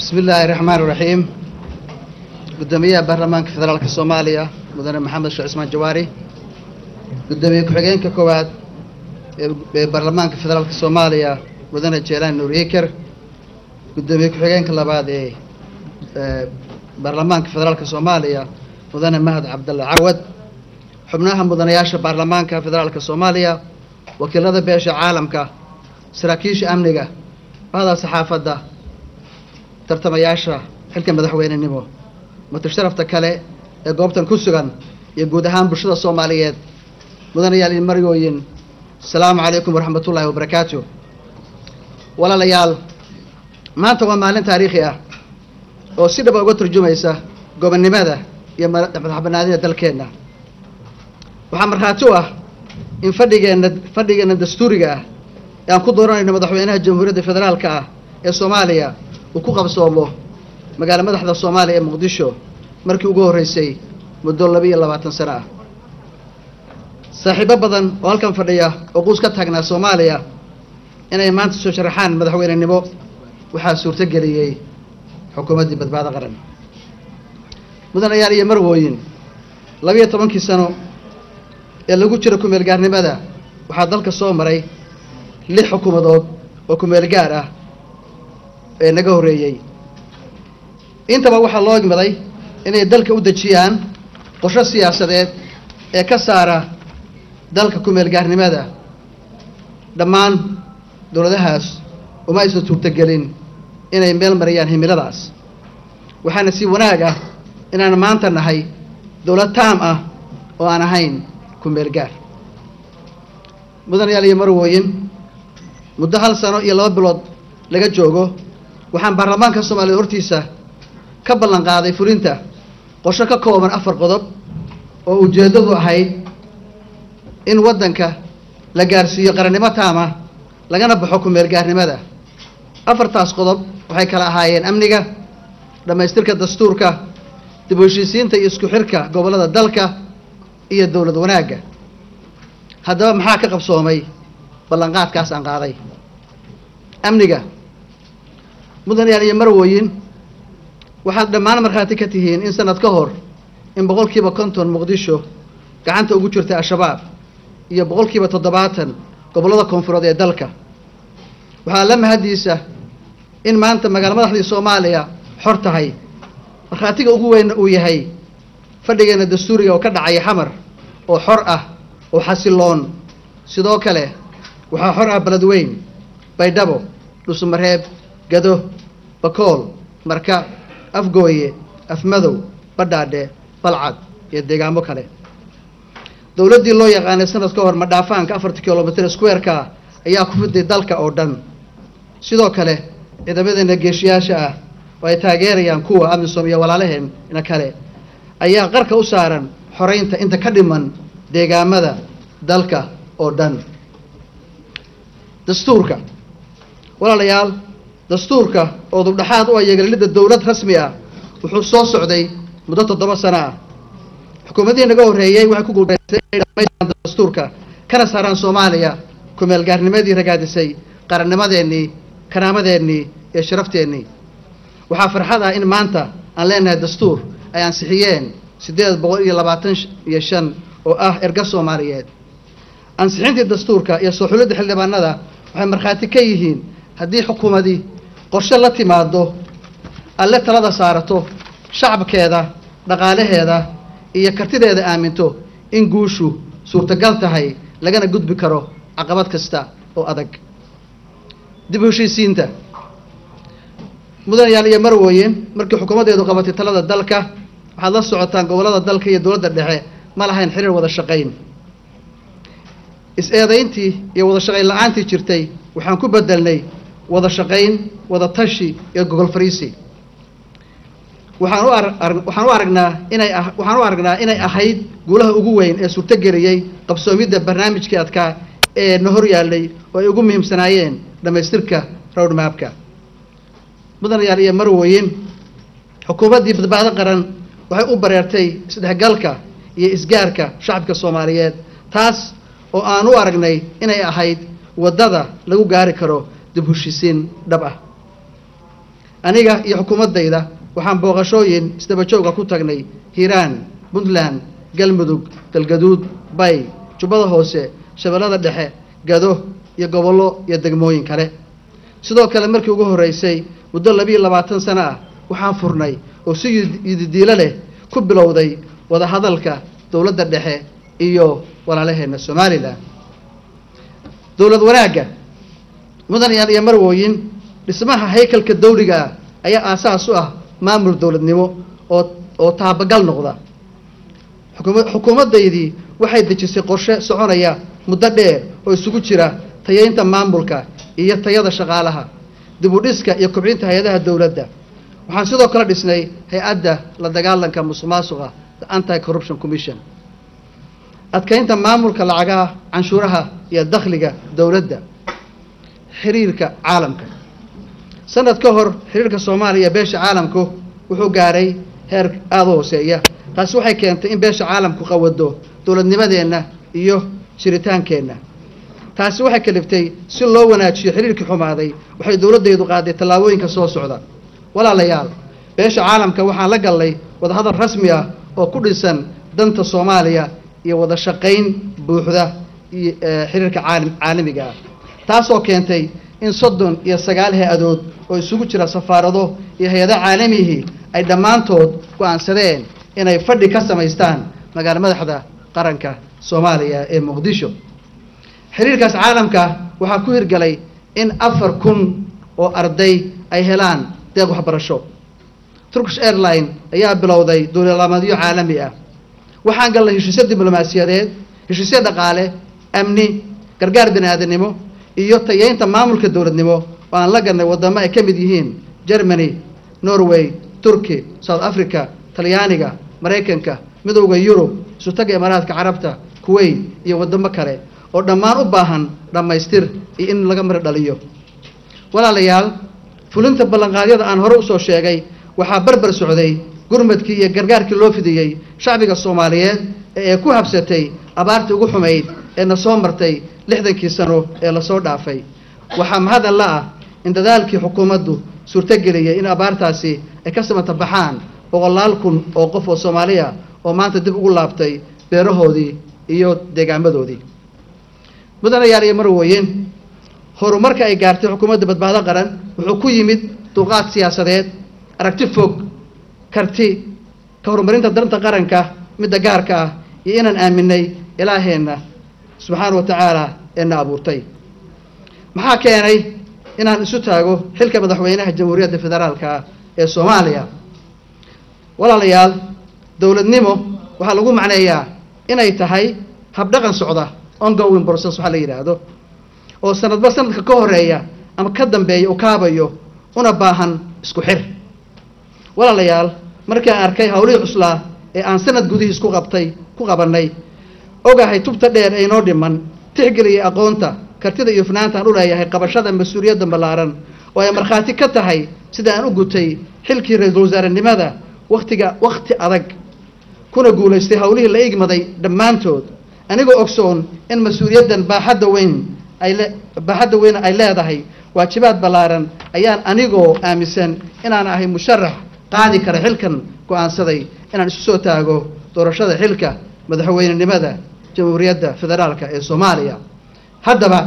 بسم الله الرحمن الرحيم. قدامي برلمان فدرالك الصومالية مدن محمد شيخ عثمان جواري. قدامي كحجين ككواد برلمان فدرالك الصومالية مدن جيلان نوريكر. قدامي كحجين كلاباد برلمان فدرالك الصومالية مدن مهد عبد الله عود. حبناها مدن ياشا برلمان فدرالك الصومالية وكل هذا بيش عالمك سراكيش أمنية هذا صحافة ده tartamayaasha xilka madaxweynenimo mutasharafta kale ee goobtan ku sugan iyo guud ahaan bulshada Soomaaliyeed mudanayaal iyo marigooyin salaamu calaykum waraxmatullaahi wabarakaatuh. walaalayaal maanta waa maalin taariikhi ah oo si dhab ah uga turjumaysa gobonnimada iyo madaxbannaanida dalkeena. waxaa markhaati u ah in fadhigeena dastuuriga ah ee aan ku dooranayno madaxweynaha jamhuuriyadda federaalka ah ee Soomaaliya وكو قبصومو مقالة مدحدة الصومالية مقدشو مركي وقوه رئيسي مدو اللبية 20 سنة صاحبة بدن وهالكم فردية وقوز كتاقنا الصومالية إنا يمان تسو شرحان مدحوين النمو وحا سورة قليي حكومة دي بدبادة غرن مدن ايالي مرووين لبية 8 سنة اللي قوش ركم يلقار نمادا وحا دالك الصومري لي حكومة دوك وكم يلقاره naga horeeyay intaba waxa loo igmaday inay dalka u dajiyaan qorshe siyaasadeed ee ka saara dalka ku meel gaarnimada dhammaan dawladahaas uma aysan suurtagelin inay meel mariyaan himiladaas waxaana si wanaag ah inaan maanta nahay dawlad taam ah oo aan ahayn ku meel gaar mudanayaal iyo marwooyin muddo 1 sano iyo 2 bilood laga joogo waxaan baarlamaanka Soomaaliya hortiisa ka ballan qaaday fulinta qorshe ka kooban 4 qodob oo ujeedadu ahayd in wadanka la gaarsiiyo qarannimo taam ah lagana baxo ku meel gaarnimada. 4taas qodob waxay kala ahaayeen amniga, dhamaystirka dastuurka, dib u heshiisiinta iyo isku xirka gobolada dalka iyo dawlad wanaagga. haddaba maxaa ka qabsoomay ballanqaadkaas aan qaaday? amniga mudanayaal iyo marwooyin waxaad dhammaan markhaati ka tihiin in sanad ka hor in 50% Muqdisho gacanta ugu jirtay al-shabaab iyo 70% gobolada koonfureed ee dalka. waxaa la mahadiisa in maanta magaalada madaxda Soomaaliya xor tahay. markhaatiga ugu weyn uu yahay fadhigeena dastuuriga oo ka dhacay xamar oo xor ah oo xasiloon. sidoo kale waxaa xor ah Beledweyne, Baydhabo, Dhuusamareeb, Gado, Bakool, Marka, Afgooye, Afmadow, Badhaadhe, Balcad iyo deegaamo kale. dawladdii loo yaqaanay sanad ka hor madhaafaanka 4 kilomitir square-ka ayaa ku fiday dalka oo dhan. sidoo kale ciidamadeena geesiyaasha ah oo ay taageerayaan kuwa amisom iyo walaalaheen ina kale ayaa qarka u saaran xoreynta inta ka dhiman deegaamada dalka oo dhan. dastuurka walaalayaal dastuurka oo dubdhaxaad u ayagalida dawlad rasmi ah wuxuu soo socday muddo 7 sano ah. xukuumadii naga horeeyay waxay ku guuldaysay dhammaystirka dastuurka kana saaraan Soomaaliya ku meel gaarnimadii ragaadisay qarannimadeennii, karaamadeennii iyo sharafteenii. waxaa farxad ah in maanta aan leenahay dastuur ay ansixiyeen 825 oo ah erga Soomaaliyeed. ansixintii dastuurka iyo soo xulidda xildhibaanada waxay markhaati ka yihiin haddii xukuumadii qorshe la timaado alle talada saarato shacabkeeda, dhaqaalaheeda iyo kartideeda aaminto in guushu suurtagal tahay lagana gudbi karo caqabad kasta oo adag. dib u heshiisiinta mudanayaal iyo marwooyin markii xukuumadeedu qabatay talada dalka waxaad la socotaan gobolada dalka iyo dawladda dhexe ma lahayn xiriir wada shaqayn. is-eedayntii iyo wada shaqayn la'aantii jirtay waxaan ku bedelnay wada shaqayn, wada tashi iyo gogol fariisi. waxaan u aragnaa inay ahayd guulaha ugu weyn ee suurtageliyay qabsoomidda barnaamijkii adkaa ee na hor yaallay oo ay ugu muhiimsanaayeen dhamaystirka roadmapka. mudanayaal iyo marwooyin xukuumaddii badbaado qaran waxay u bareertay isdhexgalka iyo isgaarka shacabka Soomaaliyeed, taas oo aan u aragnay inay ahayd wadada lagu gaari karo dib u heshiisiin dhab ah. aniga iyo xukuumaddayda waxaan booqashooyin isdaba jooga ku tagnay Hiiraan, Puntland, Galmudug, Galgaduud, Bay, Jubbada Hoose, Shabeellada Dhexe, Gado iyo gobollo iyo degmooyin kale. sidoo kale markii ugu horeysay muddo 22 sano ah waxaan furnay oo si yididiilo leh ku bilowday wada hadalka dawladda dhexe iyo walaalaheena Soomaaliland. dawlad wanaaga mudan iyo marwooyin dhismaha haykalka dawliga ayaa aasaas u ah maamul dawladnimo oo taabagal noqda. xukuumaddaydii waxay dejisay qorshe soconaya muddo dheer oo isugu jira tayeynta maamulka iyo tayada shaqaalaha, dib u dhiska iyo kobcinta hay'adaha dawladda. waxaan sidoo kale dhisnay hay'adda la dagaalanka musuqmaasuqa, the Anti-Corruption Commission, adkaynta maamulka lacagaha, canshuuraha iyo dakhliga dawladda. xiriirka caalamka sanad ka hor xiriirka Soomaaliya beesha caalamku wuxuu gaaray heer aad u hooseeya. taasi waxay keentay in beesha caalamku qawado dawladnimadeena iyo jiritaankeenna. taasi waxay kaliftay si loo wanaajiyo xiriirkii xumaaday waxay dawladdeedu qaaday tallaabooyinka soo socda. walaalayaal, beesha caalamka waxaan la galnay wada hadal rasmi ah oo ku dhisan danta Soomaaliya iyo wada shaqayn buuxda iyo xiriirka caalamiga ah, taasoo keentay in 39 hay-adood oo isugu jira safaarado iyo hay'adaha caalamihi ay dhammaantood go'aansadeen inay fadhi ka samaystaan magaala madaxda qaranka Soomaaliya ee Muqdisho. xiriirkaas caalamka waxaa ku hirgalay in 4,000 oo arday ay helaan deeq waxbarasho. Turkish Airlines ayaa bilowday duulimaadyo caalami ah. waxaan galnay heshiisyo diblomaasiyadeed, heshiisyo dhaqaale, amni, gargaar bini'aadanimo iyo tayeynta maamulka dawladnimo oo aan la galnay wadamo ay ka mid yihiin Germany, Norway, Turkey, South Africa, Talyaaniga, Mareykanka, Midowga Yurub, Sultanka Imaaraadka Carabta, Kuwait iyo wadamo kale oo dhammaan u baahan dhamaystir iyo in laga mar dhaliyo. walaalayaal, fulinta ballanqaadyada aan hore u soo sheegay waxaa barbar socday gurmadkii iyo gargaarkii loo fidiyay shacbiga Soomaaliyeed ee ku habsatay abaartii ugu xumayd ee na soo martay 60kii sano ee la soo dhaafay. waxaa mahadsan la ah in dadaalkii xukuumaddu suurtageliyay in abaartaasi ay ka samata baxaan 100,000 oo qof oo Soomaaliya oo maanta dib ugu laabtay beerahoodii iyo deegaamadoodii. mudanayaal iyo marwooyin, horumarka ay gaartay xukuumadda badbaado qaran wuxuu ku yimid dulqaad siyaasadeed, aragti fog, karti ka horumarinta danta qaranka midda gaarka ah iyo inaan aaminay Ilaaheenna subxaanahu wa tacaala ee na abuurtay. maxaa keenay inaan isu taago xilka madaxweynaha Jamhuuriyadda Federaalka ee Soomaaliya? walaalayaal, dawladnimo waxaa lagu macneeyaa inay tahay habdhaqan socda, ongoing process waxa la yiraahdo, oo sanadba sanadka ka horeeya ama ka dambeeya u kaabayo una baahan isku xir. walaalayaal, markii aan arkay hawlihii cuslaa ee aan sanad gudihiis ku qabanay, ogahay tubta dheer ee inoo dhiman, tixgeliyay aqoonta, kartida iyo fanaanta aan u leeyahay qabashada mas'uuliyadda ballaaran oo ay markhaati ka tahay sida aan u gutay xilkii ra'iisul wasaarenimada waqti adag kuna guulaystay hawlihii la igmaday dhammaantood, anigoo ogsoon in mas'uuliyaddan baaxadda weyn ay leedahay waajibaad ballaaran ayaan anigoo aaminsan inaan ahay musharax qaadi kara xilkan go'aansaday inaan isu soo taago doorashada xilka madaxweynenimada Jamhuuriyadda Federaalka ee Soomaaliya. haddaba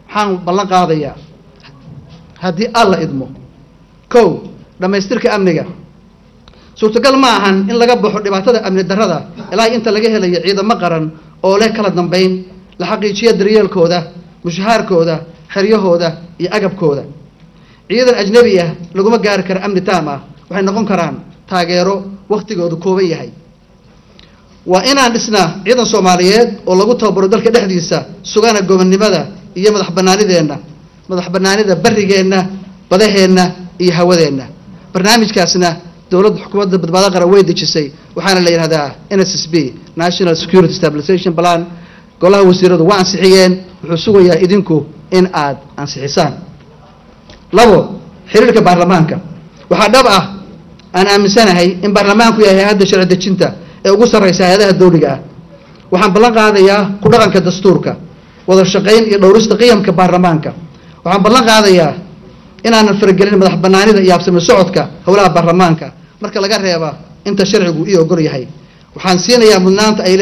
waxaan ballan qaadayaa haddii alla idmo: 1. dhamaystirka amniga. suurtagal ma ahan in laga baxo dhibaatada amni darrada ilaa inta laga helayo ciidamo qaran oo leh kala dambeyn, la xaqiijiyo daryeelkooda, mushaharkooda, xeryahooda iyo agabkooda. ciidan ajnabi ah laguma gaari karo amni taam ah, waxay noqon karaan taageero waqtigoodu kooban yahay. waa inaan dhisnaa ciidan Soomaaliyeed oo lagu tababaro dalka dhexdiisa, sugana gobonnimada iyo madaxbannaanida barrigeenna, badaheenna iyo hawadeenna. barnaamijkaasna dawladda xukuumadda badbaado qaran way dejisay, waxaana la yiraahdaa NSSB, National Security Stabilization Plan. golaha wasiiradu waa ansixiyeen, wuxuu sugayaa idinku in aad ansixisaan. 2. xiriirka baarlamaanka. waxaa dhab ah aan aaminsanahay in baarlamaanku yahay hay'adda sharci dejinta ee ugu sarreysa hay'adaha dawliga ah. waxaan ballan qaadayaa ku dhaqanka dastuurka, wada shaqayn iyo dhowrista qiyamka baarlamaanka. waxaan ballan qaadayaa inaanan faragelin madax bannaanida iyo habsami socodka howlaha baarlamaanka marka laga reeba inta sharcigu ii ogol yahay. waxaan siinayaa mudnaanta ay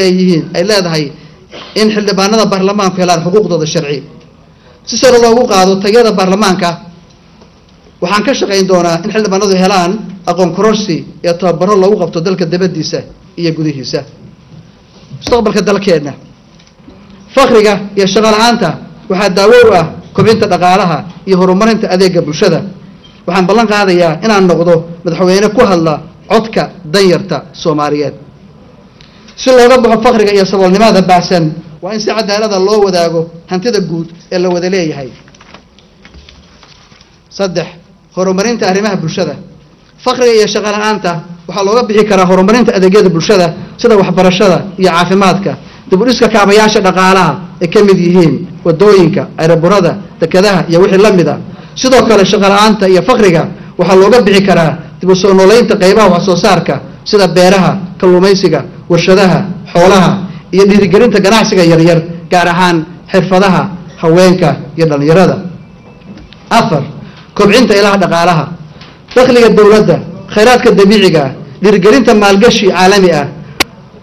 leedahay in xildhibaanada baarlamaanku helaan xuquuqdooda sharci. si sare loogu qaado tayada baarlamaanka waxaan ka shaqayn doonaa in xildhibaanadu helaan aqoon kororsi iyo tababaro lagu qabto dalka dibadiisa iyo gudihiisa. mustaqbalka dalkeena faqriga iyo shaqo la'aanta waxaa daawo u ah kobcinta dhaqaalaha iyo horumarinta adeega bulshada. waxaan ballan qaadayaa inaan noqdo madaxweyne ku hadla codka danyarta Soomaaliyeed. si looga baxo faqriga iyo saboolnimada baahsan waa in si cadaalad ah loo wadaago hantida guud ee la wada leeyahay. 3 horumarinta arrimaha bulshada. faqriga iyo shaqo la'aanta waxaa looga bixi karaa horumarinta adeegyada bulshada sida waxbarashada iyo caafimaadka, dib u dhiska kaabayaasha dhaqaalaha ay ka mid yihiin wadooyinka, aeroboorada, dekedaha iyo wixii la mid ah. sidoo kale shaqo la'aanta iyo faqriga waxaa looga bixi karaa dib u soo nooleynta qaybaha wax soo saarka sida beeraha, kalluumaysiga, warshadaha, xoolaha iyo dhiirigelinta ganacsiga yaryar gaar ahaan xirfadaha haweenka iyo dhalinyarada. 4 kobcinta ilaha dhaqaalaha. dakhliga dawladda, khayraadka dabiiciga, dhiirigelinta maalgashi caalami ah.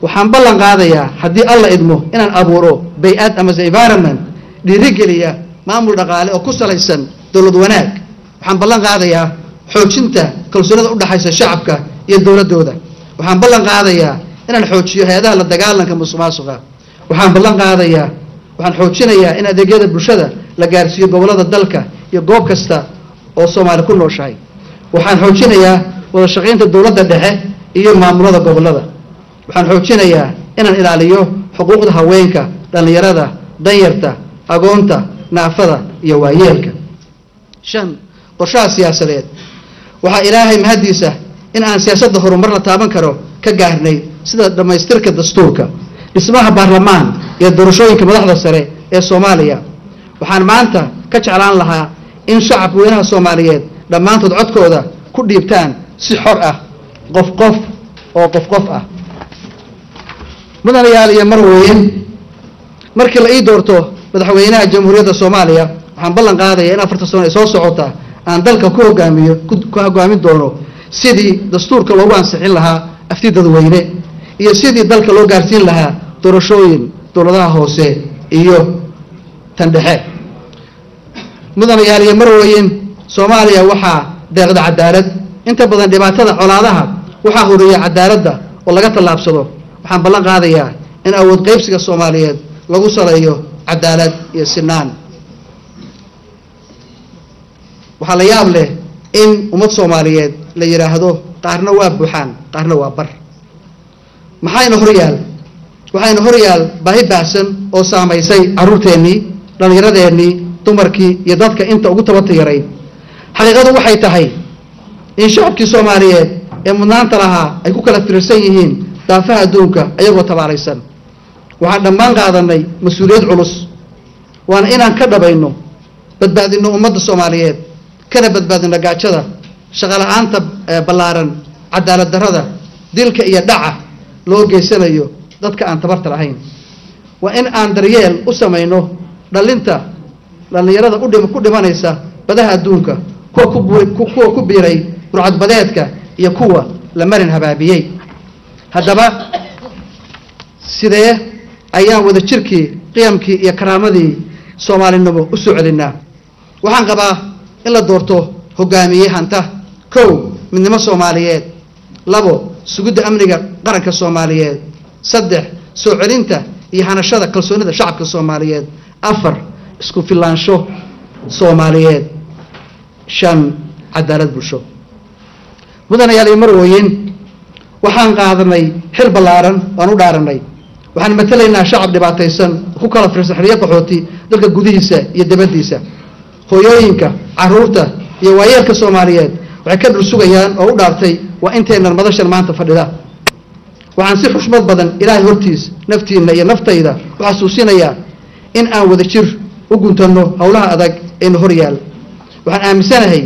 waxaan ballan qaadayaa haddii alla idmo inaan abuuro bay'ad ama environment dhiirigeliya maamul dhaqaale oo ku salaysan dawlad wanaag. waxaan ballan qaadayaa xoojinta kalsoonida u dhaxaysa shacabka iyo dawladooda. waxaan ballan qaadayaa inaan xoojiyo hay'adaha la dagaalanka musuqmaasuqa. waxaan xoojinayaa in adeegyada bulshada la gaarsiiyo gobolada dalka iyo goob kasta oo Soomaali ku nooshahay. waxaan xoojinayaa wada shaqaynta dawladda dhexe iyo maamulada gobolada. waxaan xoojinayaa inaan ilaaliyo xuquuqda haweenka, dhalinyarada, danyarta, agoonta, naafada iyo waayeelka. 5 qorshaha siyaasadeed. waxaa ilaahay mahadiisa in aan siyaasadda horumar la taaban karo ka gaarnay sida dhamaystirka dastuurka, dhismaha baarlamaan iyo doorashooyinka madaxda sare ee Soomaaliya. waxaan maanta ka jeclaan lahaa in shacabka weynaha Soomaaliyeed dhammaantood codkooda ku dhiibtaan si xor ah, qof ah. mudanayaal iyo marweyn, markii la ii doorto madaxweynaha jamhuuriyadda Soomaaliya waxaan ballan qaadayaa in 4 sano ay soo socota aan dalka ku hogaamin doono sidii dastuurka loogu ansixin lahaa afti dadweyne iyo sidii dalka loo gaarsiin lahaa doorashooyin dowladaha hoose iyo tan dhexe. mudanayaal iyo marweyn, Soomaaliya waxaa deeqda cadaalad. inta badan dhibaatada colaadaha waxaa horeeya cadaaladda oo laga tallaabsado. waxaan ballan qaadayaa in awood qaybsiga Soomaaliyeed lagu saleeyo cadaalad iyo sinaan. waxaa la yaab leh in ummad Soomaaliyeed la yiraahdo qaarna waa buuxaan qaarna waa bar. waxayna horyaal baahi baahsan oo saamaysay caruurteennii, dhallinyaradeenii, dumarkii iyo dadka inta ugu tabarta yaray. xaqiiqadu waxay tahay in shacabkii Soomaaliyeed ee mudnaanta lahaa ay ku kala fiirsan yihiin daafaha adduunka ayagoo tabaalaysan. waxaan dhammaan qaadanay mas-uuliyad culus, waana inaan ka dhabayno badbaadino ummadda Soomaaliyeed, kana badbaadino gaajada, shaqo la'aanta ballaaran, cadaalad darrada, dilka iyo dhaca loo geysanayo dadka aan tabarta lahayn. waa in aan daryeel u samayno dhalinyarada ku dhimanaysa badaha adduunka, kuwa ku biiray burcadbadeedka iyo kuwa la marin habaabiyey. haddaba sidee ayaan wada jirkii, qiyamkii iyo karaamadii Soomaalinimo u soo celinaa? waxaan qabaa in la doorto hogaamiye hanta 1 midnimo Soomaaliyeed, 2 sugidda amniga qaranka Soomaaliyeed, 3 soo celinta iyo hanashada kalsoonida shacabka Soomaaliyeed, 4 isku filaansho Soomaaliyeed, 5 cadaalad bulsho. mudanayaal iyo marweyn, waxaan qaadanay xil ballaaran waan u dhaaranay. waxaan matalaynaa shacab dhibaataysan ku kala fiirsan xiriir qaxooti dalka gudihiisa iyo dibaddiisa. hooyooyinka, caruurta iyo waayeelka Soomaaliyeed waxay ka dhul sugayaan oo u dhaartay waa inteenan madashan maanta fadhida. waxaan si xushmad badan Ilaahay hortiis naftiina iyo naftayda u xasuusinayaa in aan wada jir u guntano howlaha adag ee horyaal. waxaan aaminsanahay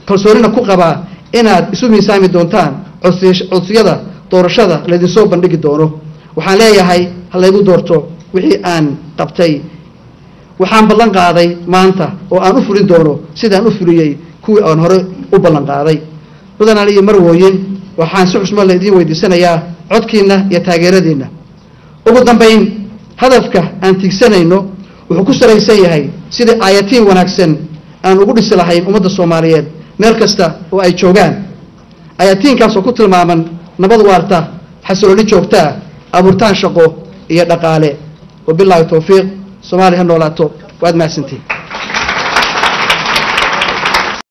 kalsoonina ku qabaa inaad isu miisaami doontaan codsiyada doorashada laydin soo bandhigi doono. waxaan leeyahay ha laygu doorto wixii aan qabtay waxaan ballan qaaday maanta oo aan u fulin doono sidaan u fuliyey kuwii aan hore u ballan qaaday mudanaal iyo marwooyin waxaan si xushmad leh idiin weydiisanayaa codkiina iyo taageeradiina ugu dambayn hadafka aan tiigsanayno wuxuu ku salaysan yahay sidii aayatiin wanaagsan aan ugu dhisi lahayn ummadda Soomaaliyeed meel kasta oo ay joogaan aayatiinkaas oo ku tilmaaman nabad waarta xasilooni joogta abuurtaan shaqo iyo dhaqaale wabillahi tawfiiq Soomaaliya noolaato waad mahadsantiin